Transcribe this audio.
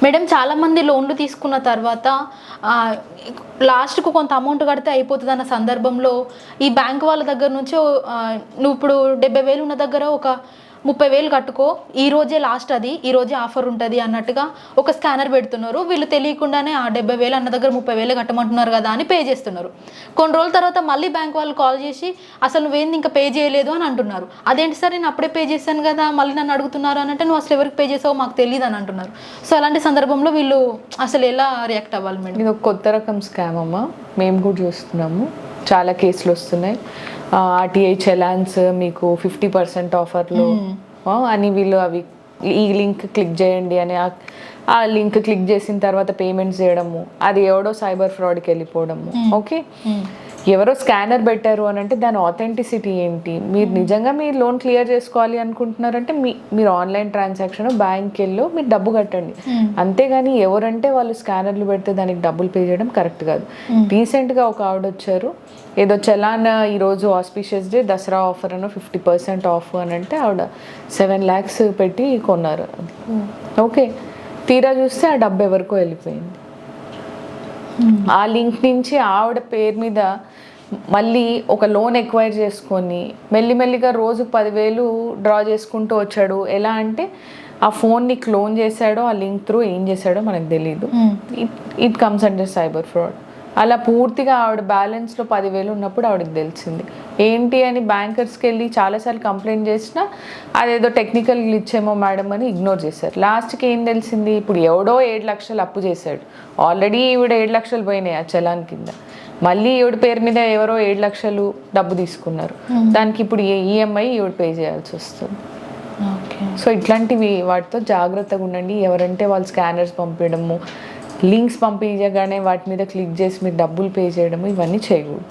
Madam చాలామంది లోన్లు తీసుకున్న తర్వాత లాస్ట్‌కు కొంత అమౌంట్ కడితే అయిపోతదన్న సందర్భంలో ఈ బ్యాంక్ వాళ్ళ దగ్గర నుంచి నువ్వు ఇప్పుడు 70,000 ఉన్న దగ్గర ఒక 30,000 కట్టుకో, ఈ రోజే లాస్ట్ అది, ఈ రోజే ఆఫర్ ఉంటది అన్నట్టుగా ఒక స్కానర్ పెడుతున్నారు. వీళ్ళు తెలియకుండానే ఆ 70,000 అన్న దగ్గర 30,000 కట్టమంటున్నారు కదా అని పే చేస్తున్నారు. కొన్ని రోజుల తర్వాత మళ్ళీ బ్యాంక్ వాళ్ళు కాల్ చేసి అసలు నువ్వేంది ఇంకా పే చేయలేదు అని అంటున్నారు. అదేంటి సార్ నేను అప్పుడే పే చేశాను కదా మళ్ళీ నన్ను అడుగుతున్నారు అని అంటే, నువ్వు అసలు ఎవరికి పే చేసావో మాకు తెలియదు అని అంటున్నారు. సో అలాంటి సందర్భంలో వీళ్ళు అసలు ఎలా రియాక్ట్ అవ్వాలి మేడం? ఇది ఒక కొత్త రకం స్కామ్ అమ్మా, మేము కూడా చూస్తున్నాము, చాలా కేసులు వస్తున్నాయి. ఆర్టీఐ చలాన్స్ మీకు 50% ఆఫర్లు అని వీళ్ళు అవి ఈ లింక్ క్లిక్ చేయండి అని ఆ లింక్ క్లిక్ చేసిన తర్వాత పేమెంట్స్ చేయడము, అది ఎవడో సైబర్ ఫ్రాడ్కి వెళ్ళిపోవడము. ఓకే, ఎవరో స్కానర్ పెట్టారు అని అంటే దాని ఆథెంటిసిటీ ఏంటి? మీరు నిజంగా మీరు లోన్ క్లియర్ చేసుకోవాలి అనుకుంటున్నారంటే మీరు ఆన్లైన్ ట్రాన్సాక్షన్ బ్యాంక్కి వెళ్ళి మీరు డబ్బు కట్టండి. అంతేగాని ఎవరంటే వాళ్ళు స్కానర్లు పెడితే దానికి డబ్బులు పే చేయడం కరెక్ట్ కాదు. రీసెంట్గా ఒక ఆవిడ వచ్చారు, ఏదో చలాన్ ఈరోజు auspicious day Dasara offer Anu 50% of అని అంటే ఆవిడ 7 lakhs పెట్టి కొన్నారు. ఓకే, తీరా చూస్తే ఆ డబ్బు ఎవరికో వెళ్ళిపోయింది. ఆ లింక్ నుంచి ఆవిడ పేరు మీద మళ్ళీ ఒక లోన్ ఎక్వైర్ చేసుకొని మెల్లిమెల్లిగా రోజు 10,000 డ్రా చేసుకుంటూ వచ్చాడు. ఎలా అంటే ఆ ఫోన్ని క్లోన్ చేశాడో ఆ లింక్ త్రూ ఏం చేశాడో మనకు తెలియదు. It comes under cyber fraud. అలా పూర్తిగా ఆవిడ బ్యాలెన్స్లో 10,000 ఉన్నప్పుడు ఆవిడకి తెలిసింది. ఏంటి అని బ్యాంకర్స్కి వెళ్ళి చాలాసార్లు కంప్లైంట్ చేసినా అదేదో టెక్నికల్ గ్లిచ్ ఏమో మేడం అని ఇగ్నోర్ చేశారు. లాస్ట్కి ఏం తెలిసింది, ఇప్పుడు ఎవడో 7 లక్షలు అప్పు చేశాడు. ఆల్రెడీ ఈవిడ 7 లక్షలు పోయినాయి ఆ చలాన్ కింద. మళ్ళీ ఈవిడ పేరు మీద ఎవరో 7 లక్షలు డబ్బు తీసుకున్నారు. దానికి ఇప్పుడు ఈఎంఐ ఈవిడ పే చేయాల్సి వస్తుంది. సో ఇట్లాంటివి వాటితో జాగ్రత్తగా ఉండండి. ఎవరంటే వాళ్ళు స్కానర్స్ పంపించడము, లింక్స్ పంపించగానే వాటి మీద క్లిక్ చేసి మీరు డబ్బులు పే చేయడము, ఇవన్నీ చేయకూడదు.